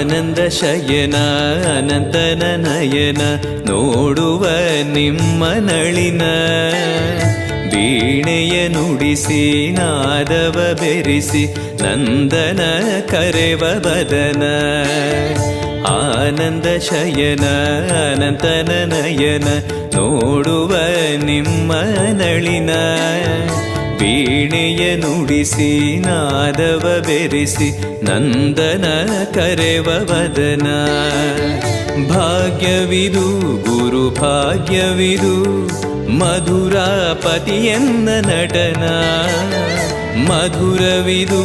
ಆನಂದ ಶಯನ ಅನಂತನ ನಯನ ನೋಡುವ ನಿಮ್ಮ ನಳಿನ ವೀಣೆಯ ನುಡಿಸಿ ನಾದವ ಬೆರೆಸಿ ನಂದನ ಕರೆವ ಬದನ ಆನಂದ ಶಯನ ಅನಂತನ ನಯನ ನೋಡುವ ನಿಮ್ಮ ನಳಿನ ವೀಣೆಯ ನುಡಿಸಿ ನಾದವ ಬೆರೆಸಿ ನಂದನ ಕರೆವ ವದನ ಭಾಗ್ಯವಿದು ಗುರು ಭಾಗ್ಯವಿದು ಮಧುರಾಪತಿಯನ್ನ ನಟನ ಮಧುರವಿದು